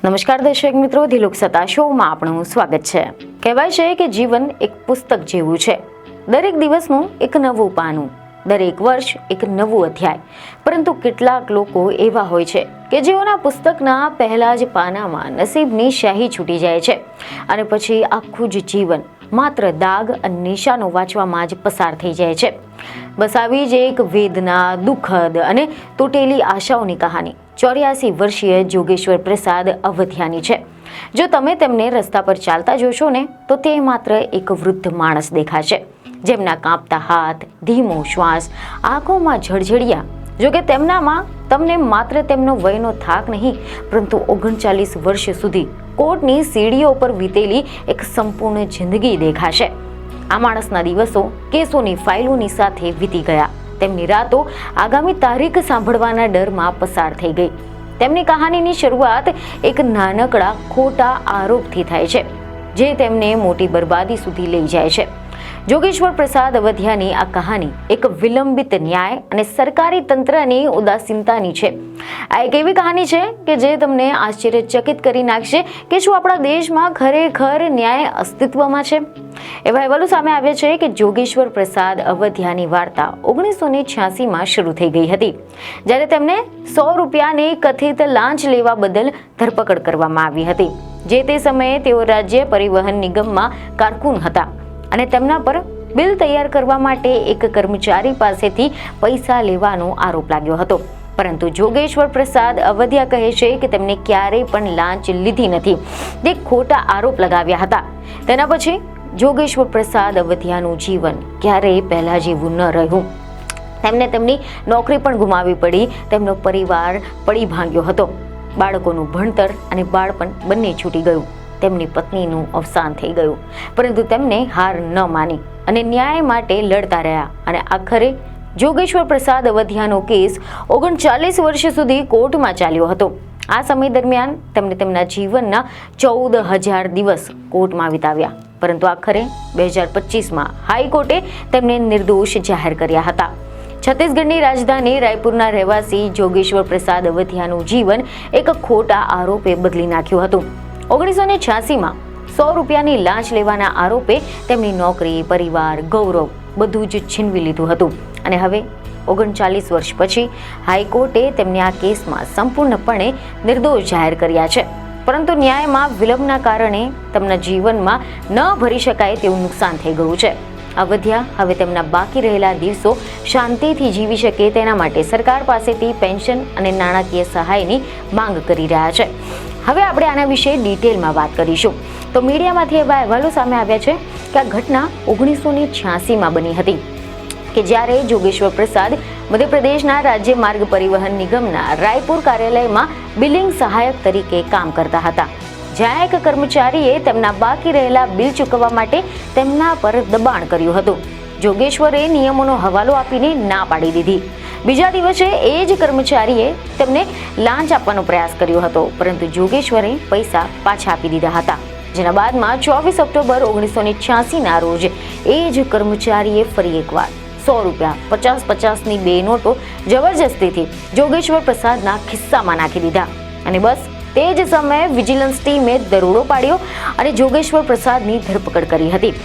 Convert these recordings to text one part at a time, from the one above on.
નમસ્કાર દર્શક મિત્રો, ધી લોકસત્તા શોમાં આપનું સ્વાગત છે. કહેવાય છે કે જીવન એક પુસ્તક જેવું છે. દરેક દિવસનું એક નવું પાનું, દરેક વર્ષ એક નવું અધ્યાય. પરંતુ કેટલાક લોકો એવા હોય છે કે જેઓના પુસ્તકના પહેલા જ પાનામાં નસીબની શાહી છૂટી જાય છે અને પછી આખું જ જીવન માત્ર દાગ અને નિશાનો વાંચવામાં જ પસાર થઈ જાય છે. બસ આવી જ એક વેદના, દુઃખદ અને તૂટેલી આશાઓની કહાની 84 વર્ષીય જોગેશ્વર પ્રસાદ અવધિયાની છે. જો તમે તેમને રસ્તા પર ચાલતા જોશો ને તો તે માત્ર એક વૃદ્ધ માણસ દેખાશે, જેમના કાંપતા હાથ, ધીમો શ્વાસ, આંખોમાં જળજળિયા. જોકે તેમનામાં તમને માત્ર તેમનો વયનો થાક નહીં, પરંતુ 39 વર્ષ સુધી કોર્ટની સીડીઓ પર વીતેલી એક સંપૂર્ણ જિંદગી દેખાશે. આ માણસના દિવસો કેસોની ફાઇલોની સાથે વીતી ગયા. તેમની રાતો આગામી તારીખ સાંભળવાના ડરમાં પસાર થઈ ગઈ. તેમની કહાનીની શરૂઆત એક નાનકડા ખોટા આરોપથી થાય છે, જે તેમને મોટી બરબાદી સુધી લઈ જાય છે. જોગેશ્વર પ્રસાદ અવધિયાની આ કહાની એક વિલંબિત ન્યાય અને સરકારી તંત્રની ઉદાસીનતાની છે. આ એક એવી કહાની છે કે જે તમને આશ્ચર્યચકિત કરી નાખશે કે શું આપણા દેશમાં ખરેખર ન્યાય અસ્તિત્વમાં છે. એવા અહેવાલો સામે આવે છે કે જોગેશ્વર પ્રસાદ અવધિયાની વાર્તા 1986માં શરૂ થઈ ગઈ હતી, જ્યારે તેમને 100 રૂપિયાની કથિત લાંચ લેવા બદલ ધરપકડ કરવામાં આવી હતી. જે તે સમયે તેઓ રાજ્ય પરિવહન નિગમમાં કારકુન હતા અને તેમના પર બિલ તૈયાર કરવા માટે એક કર્મચારી પાસેથી પૈસા લેવાનો આરોપ લાગ્યો હતો. પરંતુ જોગેશ્વર પ્રસાદ અવધિયા કહે છે કે તેમને ક્યારેય પણ લાંચ લીધી નથી. તે ખોટા આરોપ લગાવ્યા હતા. તેના પછી જોગેશ્વર પ્રસાદ અવધિયાનું જીવન ક્યારેય પહેલા જેવું ન રહ્યું. તેમને તેમની નોકરી પણ ગુમાવવી પડી. તેમનો પરિવાર પડી ભાંગ્યો હતો. બાળકોનું ભણતર અને બાળપણ બંને છૂટી ગયું. તેમની પત્નીનું અવસાન થઈ ગયું. પરંતુ તેમને હાર ન માની અને ન્યાય માટે લડતા રહ્યા. અને આખરે જોગેશ્વર પ્રસાદ અવધિયાનો કેસ 39 વર્ષ સુધી કોર્ટમાં ચાલ્યો હતો. આ સમય દરમિયાન તેમણે તેમના જીવનના 14,000 દિવસ કોર્ટમાં વિતાવ્યા. પરંતુ આખરે 2025માં હાઈકોર્ટે તેમને નિર્દોષ જાહેર કર્યા હતા. છત્તીસગઢની રાજધાની રાયપુરના રહેવાસી જોગેશ્વર પ્રસાદ અવધિયાનું જીવન એક ખોટા આરોપે બદલી નાખ્યું હતું. 1986માં 100 રૂપિયાની લાંચ લેવાના આરોપે તેમની નોકરી, પરિવાર, ગૌરવ બધું જ છીનવી લીધું હતું. અને હવે 39 વર્ષ પછી હાઈકોર્ટે તેમને આ કેસમાં સંપૂર્ણપણે નિર્દોષ જાહેર કર્યા છે. પરંતુ ન્યાયમાં વિલંબના કારણે તેમના જીવનમાં ન ભરી શકાય તેવું નુકસાન થઈ ગયું છે. અવધિયા હવે તેમના બાકી રહેલા દિવસો શાંતિથી જીવી શકે તેના માટે સરકાર પાસેથી પેન્શન અને નાણાકીય સહાયની માંગ કરી રહ્યા છે. હવે આપણે આના વિશે ડિટેલમાં વાત કરીશું. તો મીડિયામાંથી એવા અહેવાલો સામે આવ્યા છે કે આ ઘટના 1986માં બની હતી, કે જ્યારે જોગેશ્વર પ્રસાદ મધ્યપ્રદેશના રાજ્ય માર્ગ પરિવહન નિગમના રાયપુર કાર્યાલયમાં બિલિંગ સહાયક તરીકે કામ કરતા હતા. જ્યાં એક કર્મચારીએ તેમના બાકી રહેલા બિલ ચૂકવવા માટે તેમના પર દબાણ કર્યું હતું. જોગેશ્વરે નિયમોનો હવાલો આપીને ના પાડી દીધી. બીજા દિવસે એ જ કર્મચારીએ તેમને લાંચ આપવાનો પ્રયાસ કર્યો હતો, પરંતુ જોગેશ્વરે પૈસા પાછા આપી દીધા હતા. જેના બાદમાં 24 ઓક્ટોબર 1986ના રોજ એ જ કર્મચારીએ ફરી એકવાર 100 રૂપિયા 50-50ની 2 નોટો જબરજસ્તીથી જોગેશ્વર પ્રસાદના ખિસ્સામાં નાખી દીધા. અને બસ તે જ સમયે વિજિલન્સ ટીમે દરોડો પાડ્યો અને જોગેશ્વર પ્રસાદની ધરપકડ કરી હતી.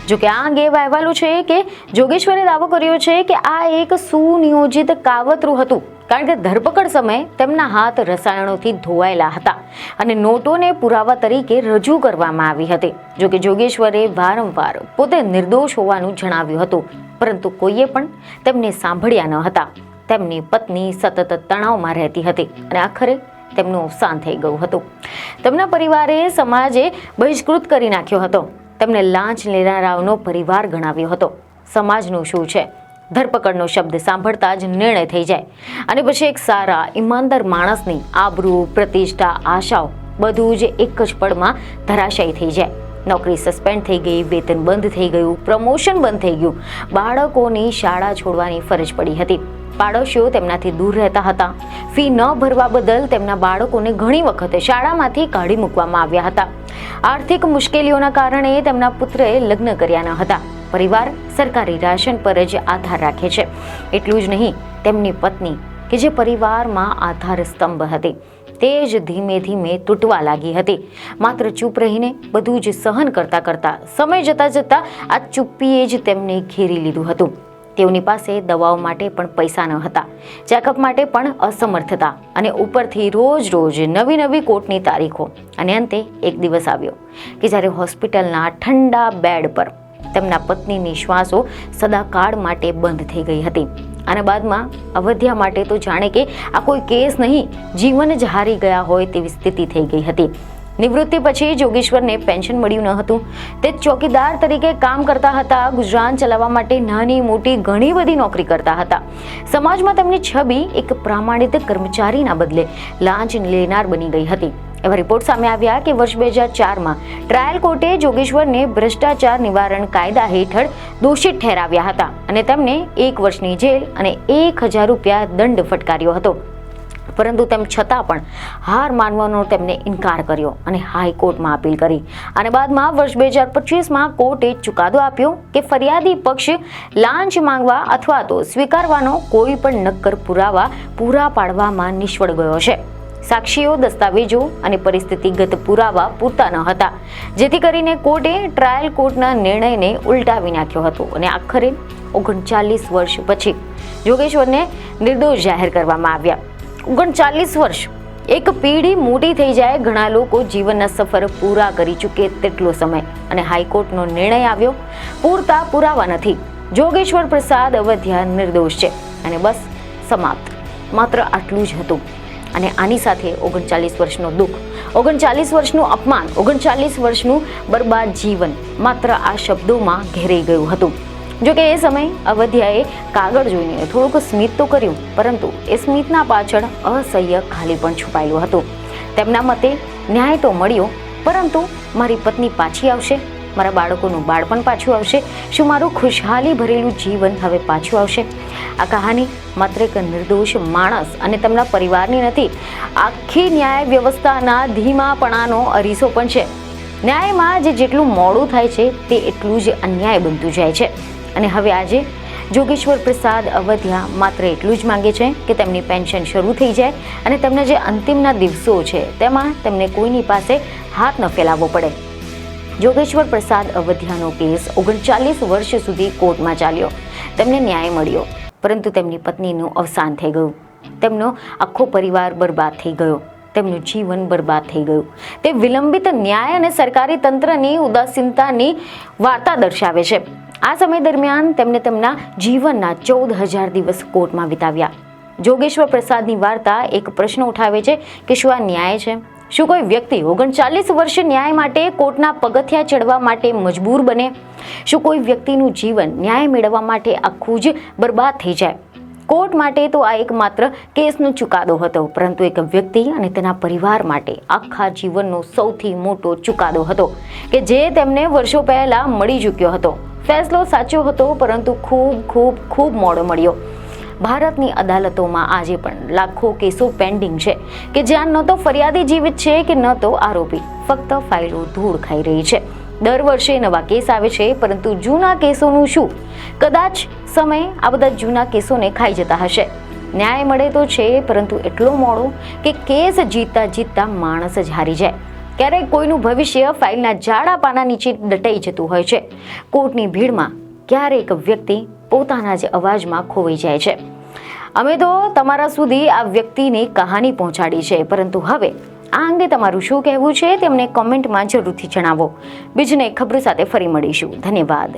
જોકે આ અંગે એવા અહેવાલો છે કે જોગેશ્વરે દાવો કર્યો છે કે આ એક સુનિયોજિત કાવતરું હતું, કારણ કે ધરપકડ સમયે તેમના હાથ રસાયણોથી ધોવાયેલા હતા અને નોટોને પુરાવા તરીકે રજૂ કરવામાં આવી હતી. જોકે જોગેશ્વરે વારંવાર પોતે નિર્દોષ હોવાનું જણાવ્યું હતું, પરંતુ કોઈએ પણ તેમને સાંભળ્યા ન હતા. તેમની પત્ની સતત તણાવમાં રહેતી હતી અને આખરે તેમનું અવસાન થઈ ગયું હતું. તેમના પરિવારે સમાજે બહિષ્કૃત કરી નાખ્યો હતો. તેમને લાંચ લેનારાઓનો પરિવાર ગણાવ્યો હતો. સમાજનું શું છે, ધરપકડનો શબ્દ સાંભળતા જ નિર્ણય થઈ જાય અને પછી એક સારા ઈમાનદાર માણસની આબરૂ, પ્રતિષ્ઠા, આશાઓ બધું જ એક જ પળમાં ધરાશાયી થઈ જાય. નોકરી સસ્પેન્ડ થઈ ગઈ, વેતન બંધ થઈ ગયું, પ્રમોશન બંધ થઈ ગયું, બાળકોની શાળા છોડવાની ફરજ પડી હતી. પાડોશીઓ તેમનાથી દૂર રહેતા હતા. ફી ન ભરવા બદલ તેમના બાળકોને ઘણી વખત શાળામાંથી કાઢી મૂકવામાં આવ્યા હતા. આર્થિક મુશ્કેલીઓના કારણે તેમના પુત્રએ લગ્ન કર્યા ન હતા. પરિવાર સરકારી રાશન પર જ આધાર રાખે છે. એટલું જ નહીં, તેમની પત્ની કે જે પરિવારમાં આધાર સ્તંભ હતી તે જ ધીમે ધીમે તૂટવા લાગી હતી. માત્ર ચૂપ રહીને બધું જ સહન કરતા કરતા સમય જતા આ ચૂપ્પીએ જ તેમને ઘેરી લીધું હતું. તેઓની પાસે દવાઓ માટે પણ પૈસા ન હતા, ચેકઅપ માટે પણ અસમર્થ હતા અને ઉપરથી રોજ નવી કોર્ટની તારીખો. અને અંતે એક દિવસ આવ્યો કે જ્યારે હોસ્પિટલના ઠંડા બેડ પર તેમના પત્નીની શ્વાસો સદાકાળ માટે બંધ થઈ ગઈ હતી. અને બાદમાં અવધ્યા માટે તો જાણે કે આ કોઈ કેસ નહીં, જીવન જ હારી ગયા હોય તેવી સ્થિતિ થઈ ગઈ હતી. નિવૃત્તિ પછી જોગેશ્વરને પેન્શન મળ્યું ન હતું. તે ચોકીદાર તરીકે કામ કરતા હતા. ગુજરાન ચલાવવા માટે નાની મોટી ઘણી બધી નોકરી કરતા હતા. સમાજમાં તેમની છબી એક પ્રામાણિક કર્મચારીના બદલે લાંચ લેનાર બની ગઈ હતી. એવા રિપોર્ટ સામે આવ્યા કે વર્ષ 2004માં ટ્રાયલ કોર્ટે જોગેશ્વરને ભ્રષ્ટાચાર નિવારણ કાયદા હેઠળ દોષિત ઠેરાવ્યા હતા અને તેમને 1 વર્ષની જેલ અને 1000 રૂપિયા દંડ ફટકાર્યો હતો. પરંતુ તેમ છતાં પણ હાર માનવાનો તેમને ઇનકાર કર્યો અને હાઈકોર્ટમાં અપીલ કરી. અને બાદમાં વર્ષ 2025માં કોર્ટે ચુકાદો આપ્યો કે ફરિયાદી પક્ષ લાંચ માંગવા અથવા તો સ્વીકારવાનો કોઈ પણ નક્કર પુરાવા પૂરા પાડવામાં નિષ્ફળ ગયો છે. સાક્ષીઓ, દસ્તાવેજો અને પરિસ્થિતિગત પુરાવા પૂરતા ન હતા, જેથી કરીને કોર્ટે ટ્રાયલ કોર્ટના નિર્ણયને ઉલટાવી નાખ્યો હતો અને આખરે 39 વર્ષ પછી જોગેશ્વરને નિર્દોષ જાહેર કરવામાં આવ્યા. 39 વર્ષ, એક પેઢી મોટી થઈ જાય. ઘણા લોકો જીવનના સફર પૂરા કરી ચૂકે તેટલો સમય, અને હાઈકોર્ટનો નિર્ણય આવ્યો, પૂરતા પુરાવા નથી, જોગેશ્વર પ્રસાદ અવધ્યા નિર્દોષ છે અને બસ સમાપ્ત. માત્ર આટલું જ હતું. અને આની સાથે 39 વર્ષનો દુઃખ, 39 વર્ષનું અપમાન, 39 વર્ષનું બરબાદ જીવન માત્ર આ શબ્દોમાં ઘેરાઈ ગયું હતું. જોકે એ સમયે અવધ્યાએ કાગળ જોઈને થોડુંક સ્મિત તો કર્યું, પરંતુ એ સ્મિતના પાછળ અસહ્ય ખાલી પણ છુપાયેલું હતું. તેમના મતે ન્યાય તો મળ્યો, પરંતુ મારી પત્ની પાછી આવશે, મારા બાળકોનું બાળપણ પાછું આવશે, શું મારું ખુશહાલી ભરેલું જીવન હવે પાછું આવશે? આ કહાની માત્ર એક નિર્દોષ માણસ અને તેમના પરિવારની નથી, આખી ન્યાય વ્યવસ્થાના ધીમાપણાનો અરીસો પણ છે. ન્યાયમાં જેટલું મોડું થાય છે તે એટલું જ અન્યાય બનતું જાય છે. અને હવે આજે જોગેશ્વર પ્રસાદ અવધ્યા માત્ર એટલું જ માંગે છે કે તેમની પેન્શન શરૂ થઈ જાય અને તેમના જે અંતિમના દિવસો છે તેમાં તેમને કોઈની પાસે હાથ ન ફેલાવવો પડે. જોગેશ્વર પ્રસાદ અવધ્યાનો કેસ 39 વર્ષ સુધી કોર્ટમાં ચાલ્યો. તેમને ન્યાય મળ્યો, પરંતુ તેમની પત્નીનું અવસાન થઈ ગયું. તેમનો આખો પરિવાર બરબાદ થઈ ગયો. તેમનું જીવન બરબાદ થઈ ગયું. તે વિલંબિત ન્યાય અને સરકારી તંત્રની ઉદાસીનતાની વાર્તા દર્શાવે છે. આ સમય દરમિયાન તેમને તેમના જીવનના 14,000 દિવસ કોર્ટમાં વિતાવ્યા. જોગેશ્વર પ્રસાદની વાર્તા એક પ્રશ્ન ઉઠાવે છે કે શું આ ન્યાય છે? શું કોઈ વ્યક્તિ 39 વર્ષ ન્યાય માટે કોર્ટના પગથિયા ચડવા માટે મજબૂર બને? શું કોઈ વ્યક્તિનું જીવન ન્યાય મેળવવા માટે આખું જ બરબાદ થઈ જાય? કોર્ટ માટે તો આ એક માત્ર કેસનો ચુકાદો હતો, પરંતુ એક વ્યક્તિ અને તેના પરિવાર માટે આખા જીવનનો સૌથી મોટો ચુકાદો હતો કે જે તેમને વર્ષો પહેલા મળી ચૂક્યો હતો. ફેસલો સાચો હતો, પરંતુ ખૂબ મોડો મળ્યો. ભારતની અદાલતોમાં આજે પણ લાખો કેસો પેન્ડિંગ છે કે જ્યાં ન તો ફરિયાદી જીવિત છે કે ન તો આરોપી. ફક્ત ફાઇલો ધૂળ ખાઈ રહી છે. દર વર્ષે નવા કેસ આવે છે, પરંતુ જૂના કેસોનું શું? કદાચ સમય આ બધા જૂના કેસોને ખાઈ જતા હશે. ન્યાય મળે તો છે, પરંતુ એટલો મોડો કે કેસ જીતતા માણસ જ હારી જાય. ક્યારેક કોઈનું ભવિષ્ય ફાઇલના જાડા પાના નીચે દટાઈ જતું હોય છે. કોર્ટની ભીડમાં ક્યારેક વ્યક્તિ પોતાના જ અવાજમાં ખોવાઈ જાય છે. અમે તો તમારા સુધી આ વ્યક્તિની કહાની પહોંચાડી છે, પરંતુ હવે આ અંગે તમારું શું કહેવું છે તે અમને કોમેન્ટમાં જરૂરથી જણાવો. બીજને ખબર સાથે ફરી મળીશું. ધન્યવાદ.